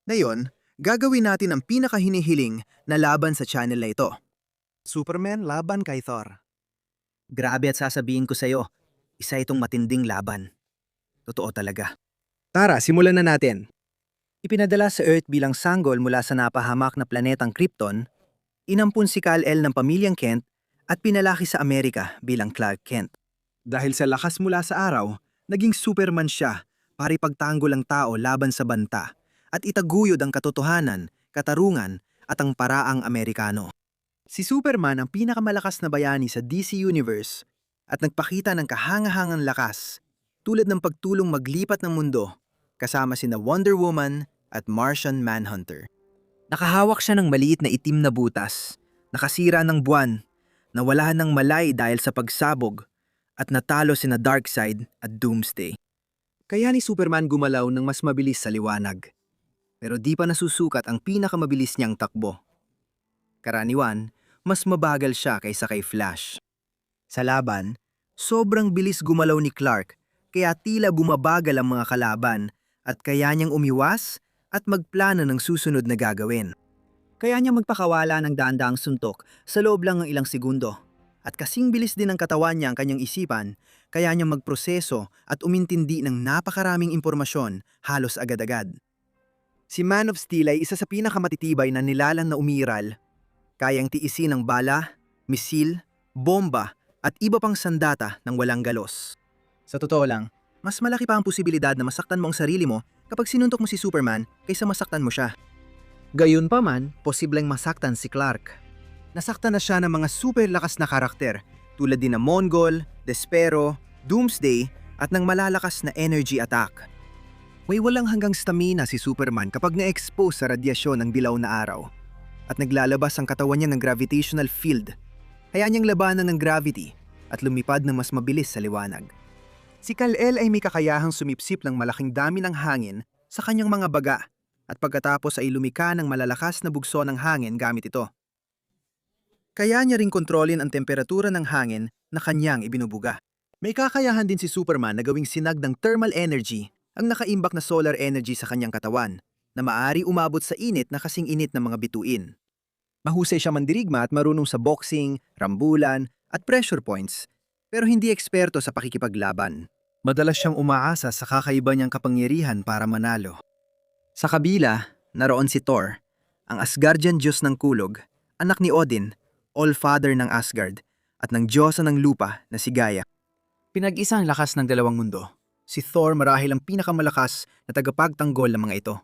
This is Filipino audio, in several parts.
Ngayon, gagawin natin ang pinakahinihiling na laban sa channel na ito. Superman laban kay Thor. Grabe at sasabihin ko sa'yo, isa itong matinding laban. Totoo talaga. Tara, simulan na natin. Ipinadala sa Earth bilang sanggol mula sa napahamak na planetang Krypton, inampun si Kal-El ng pamilyang Kent at pinalaki sa Amerika bilang Clark Kent. Dahil sa lakas mula sa araw, naging Superman siya para ipagtanggol ang tao laban sa banta at itaguyod ang katotohanan, katarungan at ang paraang Amerikano. Si Superman ang pinakamalakas na bayani sa DC Universe at nagpakita ng kahangahangang lakas tulad ng pagtulong maglipat ng mundo kasama sina Wonder Woman at Martian Manhunter. Nakahawak siya ng maliit na itim na butas, nakasira ng buwan, nawala ng malay dahil sa pagsabog at natalo sina Darkseid at Doomsday. Kaya ni Superman gumalaw ng mas mabilis sa liwanag. Pero di pa nasusukat ang pinakamabilis niyang takbo. Karaniwan, mas mabagal siya kaysa kay Flash. Sa laban, sobrang bilis gumalaw ni Clark kaya tila bumabagal ang mga kalaban at kaya niyang umiwas at magplano ng susunod na gagawin. Kaya niya magpakawala ng daandaang suntok sa loob lang ng ilang segundo. At kasing bilis din ng katawan niya ang kanyang isipan, kaya niya magproseso at umintindi ng napakaraming impormasyon halos agad-agad. Si Man of Steel ay isa sa pinakamatitibay na nilalang na umiral. Kayang tiisin ng bala, misil, bomba at iba pang sandata ng walang galos. Sa totoo lang, mas malaki pa ang posibilidad na masaktan mo ang sarili mo kapag sinuntok mo si Superman kaysa masaktan mo siya. Gayunpaman, posibleng masaktan si Clark. Nasaktan na siya ng mga super lakas na karakter tulad din ng Mongol, Despero, Doomsday at ng malalakas na energy attack. May walang hanggang stamina si Superman kapag na-expose sa radyasyon ng dilaw na araw at naglalabas ang katawan niya ng gravitational field. Hayaan niyang labanan ng gravity at lumipad ng mas mabilis sa liwanag. Si Kal-El ay may kakayahang sumipsip ng malaking dami ng hangin sa kanyang mga baga at pagkatapos ay lumika ng malalakas na bugso ng hangin gamit ito. Kaya niya ring kontrolin ang temperatura ng hangin na kanyang ibinubuga. May kakayahan din si Superman na gawing sinag ng thermal energy ang nakaimbak na solar energy sa kanyang katawan na maaari umabot sa init na kasing init ng mga bituin. Mahusay siya mandirigma at marunong sa boxing, rambulan at pressure points pero hindi eksperto sa pakikipaglaban. Madalas siyang umaasa sa kakaiba niyang kapangyarihan para manalo. Sa kabila, naroon si Thor, ang Asgardian Diyos ng kulog, anak ni Odin, All-Father ng Asgard, at ng Diyosa ng lupa na si Gaia. Pinag-isa ang lakas ng dalawang mundo. Si Thor marahil ang pinakamalakas na tagapagtanggol ng mga ito.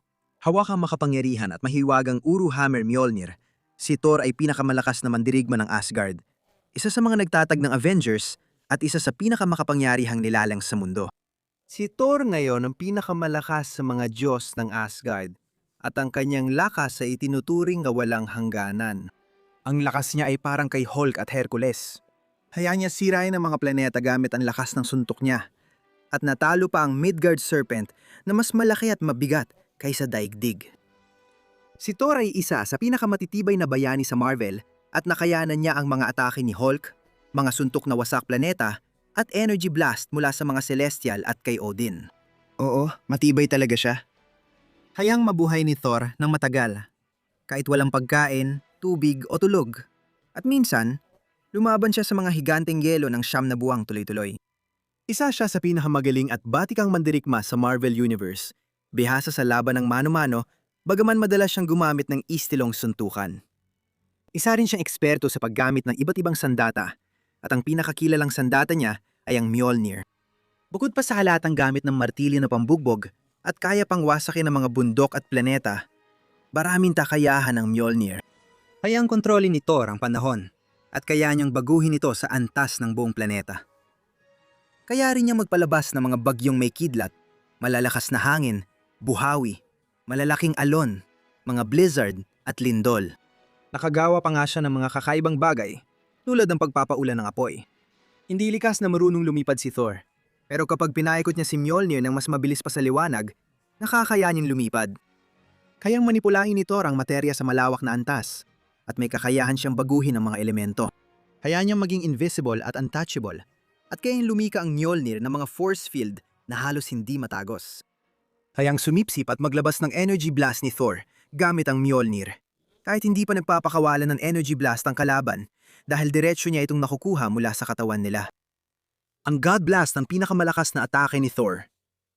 Hawak ang makapangyarihan at mahiwagang Uruhammer Mjolnir. Si Thor ay pinakamalakas na mandirigma ng Asgard. Isa sa mga nagtatag ng Avengers at isa sa pinakamakapangyarihang nilalang sa mundo. Si Thor ngayon ang pinakamalakas sa mga Diyos ng Asgard at ang kanyang lakas ay itinuturing na walang hangganan. Ang lakas niya ay parang kay Hulk at Hercules. Hayaan niya sirain ang mga planeta gamit ang lakas ng suntok niya. At natalo pa ang Midgard Serpent na mas malaki at mabigat kaysa daigdig. Si Thor ay isa sa pinakamatitibay na bayani sa Marvel at nakayanan niya ang mga atake ni Hulk, mga suntok na wasak planeta, at energy blast mula sa mga Celestial at kay Odin. Oo, matibay talaga siya. Hayang mabuhay ni Thor ng matagal, kahit walang pagkain, tubig o tulog. At minsan, lumaban siya sa mga higanteng yelo ng 9 na buwang tuloy-tuloy. Isa siya sa pinakamagaling at batikang mandirigma sa Marvel Universe. Bihasa sa laban ng mano-mano, bagaman madalas siyang gumamit ng istilong suntukan. Isa rin siyang eksperto sa paggamit ng iba't ibang sandata, at ang pinakakilalang sandata niya ay ang Mjolnir. Bukod pa sa halatang gamit ng martilyo na pambugbog at kaya pang wasakin ng mga bundok at planeta, maraming kakayahan ng Mjolnir. Hayang kontrolin ni Thor ang panahon at kaya niyang baguhin ito sa antas ng buong planeta. Kaya rin niya magpalabas ng mga bagyong may kidlat, malalakas na hangin, buhawi, malalaking alon, mga blizzard at lindol. Nakagawa pa nga siya ng mga kakaibang bagay tulad ng pagpapaulan ng apoy. Hindi likas na marunong lumipad si Thor, pero kapag pinaikot niya si Mjolnir ng mas mabilis pa sa liwanag, nakakayanin lumipad. Kayang manipulahin ni Thor ang materya sa malawak na antas at may kakayahan siyang baguhin ang mga elemento. Hayaan niyang maging invisible at untouchable at kayang lumika ang Mjolnir ng mga force field na halos hindi matagos. Hayang sumipsip at maglabas ng energy blast ni Thor gamit ang Mjolnir. Kahit hindi pa nagpapakawalan ng energy blast ang kalaban dahil diretsyo niya itong nakukuha mula sa katawan nila. Ang God Blast ang pinakamalakas na atake ni Thor.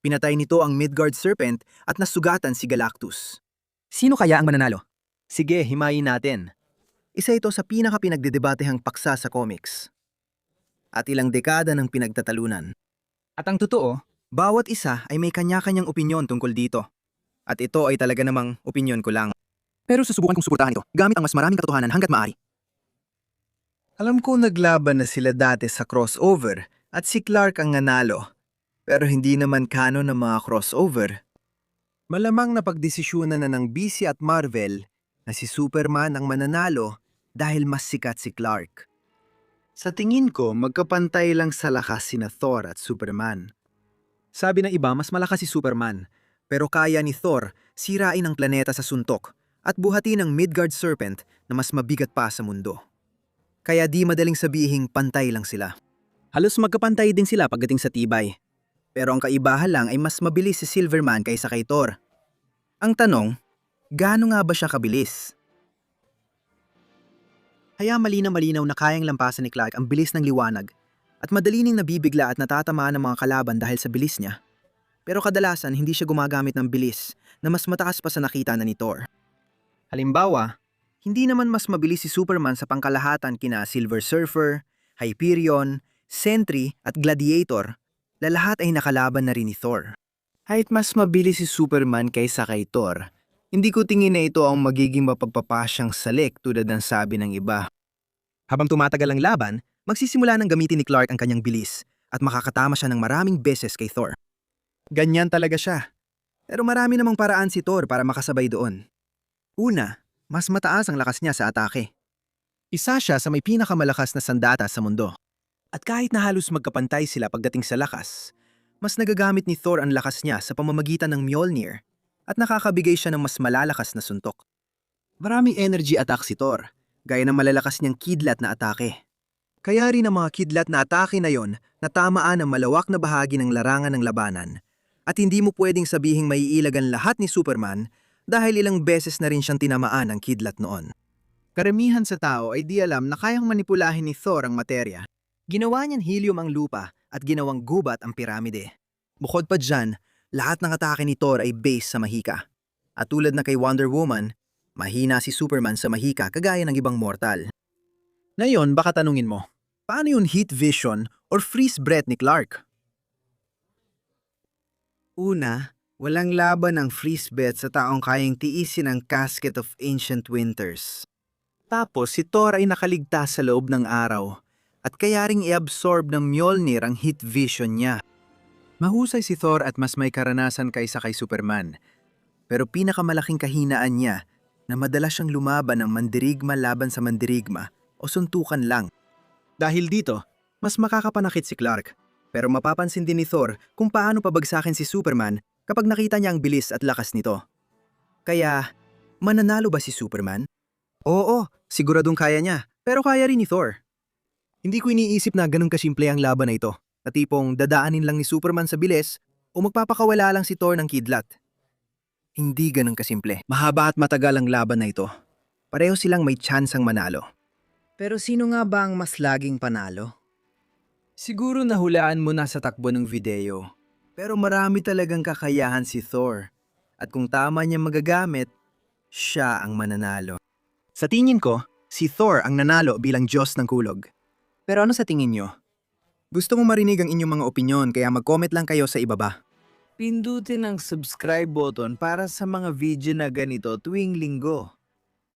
Pinatay nito ang Midgard Serpent at nasugatan si Galactus. Sino kaya ang mananalo? Sige, himayin natin. Isa ito sa pinaka-pinagdedebatehang paksa sa comics. At ilang dekada ng pinagtatalunan. At ang totoo, bawat isa ay may kanya-kanyang opinyon tungkol dito. At ito ay talaga namang opinyon ko lang. Pero susubukan kong suportahan ito gamit ang mas maraming katotohanan hanggat maaari. Alam ko naglaban na sila dati sa crossover at si Clark ang nanalo. Pero hindi naman canon ng mga crossover. Malamang na pagdesisyonan na ng DC at Marvel na si Superman ang mananalo dahil mas sikat si Clark. Sa tingin ko, magkapantay lang sa lakas sina Thor at Superman. Sabi ng iba, mas malakas si Superman, pero kaya ni Thor sirain ang planeta sa suntok at buhatin ang Midgard Serpent na mas mabigat pa sa mundo. Kaya di madaling sabihing pantay lang sila. Halos magkapantay din sila pagdating sa tibay. Pero ang kaibahan lang ay mas mabilis si Silverman kaysa kay Thor. Ang tanong, gaano nga ba siya kabilis? Kaya malinaw-malinaw na kayang lampasan ni Clark ang bilis ng liwanag at madali ning nabibigla at natatamaan ng mga kalaban dahil sa bilis niya. Pero kadalasan hindi siya gumagamit ng bilis na mas mataas pa sa nakita na ni Thor. Halimbawa, hindi naman mas mabilis si Superman sa pangkalahatan kina Silver Surfer, Hyperion, Sentry at Gladiator. Lalahat ay nakalaban na rin ni Thor. Kahit mas mabilis si Superman kaysa kay Thor, hindi ko tingin na ito ang magiging mapagpapasyang salik tulad ng sabi ng iba. Habang tumatagal ang laban, magsisimula ng gamitin ni Clark ang kanyang bilis at makakatama siya ng maraming beses kay Thor. Ganyan talaga siya. Pero marami namang paraan si Thor para makasabay doon. Una, mas mataas ang lakas niya sa atake. Isa siya sa may pinakamalakas na sandata sa mundo. At kahit na halos magkapantay sila pagdating sa lakas, mas nagagamit ni Thor ang lakas niya sa pamamagitan ng Mjolnir at nakakabigay siya ng mas malalakas na suntok. Maraming energy attack si Thor, gaya ng malalakas niyang kidlat na atake. Kaya rin ang mga kidlat na atake na yon natamaan ang malawak na bahagi ng larangan ng labanan at hindi mo pwedeng sabihing maiilagan lahat ni Superman dahil ilang beses na rin siyang tinamaan ng kidlat noon. Karamihan sa tao ay di alam na kayang manipulahin ni Thor ang materya. Ginawa niyang helium ang lupa at ginawang gubat ang piramide. Bukod pa dyan, lahat ng atake ni Thor ay based sa mahika. At tulad na kay Wonder Woman, mahina si Superman sa mahika kagaya ng ibang mortal. Ngayon, baka tanungin mo, paano yung heat vision or freeze breath ni Clark? Una, walang laban ang freeze breath sa taong kayang tiisin ang casket of ancient winters. Tapos si Thor ay nakaligtas sa loob ng araw. At kaya ring i-absorb ng Mjolnir ang heat vision niya. Mahusay si Thor at mas may karanasan kaysa kay Superman. Pero pinakamalaking kahinaan niya na madalas siyang lumaban ng mandirigma laban sa mandirigma o suntukan lang. Dahil dito, mas makakapanakit si Clark. Pero mapapansin din ni Thor kung paano pabagsakin si Superman kapag nakita niya ang bilis at lakas nito. Kaya, mananalo ba si Superman? Oo, siguradong kaya niya, pero kaya rin ni Thor. Hindi ko iniisip na ganun kasimple ang laban na ito, na tipong dadaanin lang ni Superman sa bilis o magpapakawala lang si Thor ng kidlat. Hindi ganun kasimple. Mahaba at matagal ang laban na ito. Pareho silang may tsansang manalo. Pero sino nga ba ang mas laging panalo? Siguro nahulaan mo na sa takbo ng video. Pero marami talagang kakayahan si Thor. At kung tama niya magagamit, siya ang mananalo. Sa tingin ko, si Thor ang nanalo bilang Diyos ng kulog. Pero ano sa tingin nyo? Gusto mo marinig ang inyong mga opinyon kaya mag-comment lang kayo sa ibaba. Pindutin ang subscribe button para sa mga video na ganito tuwing linggo.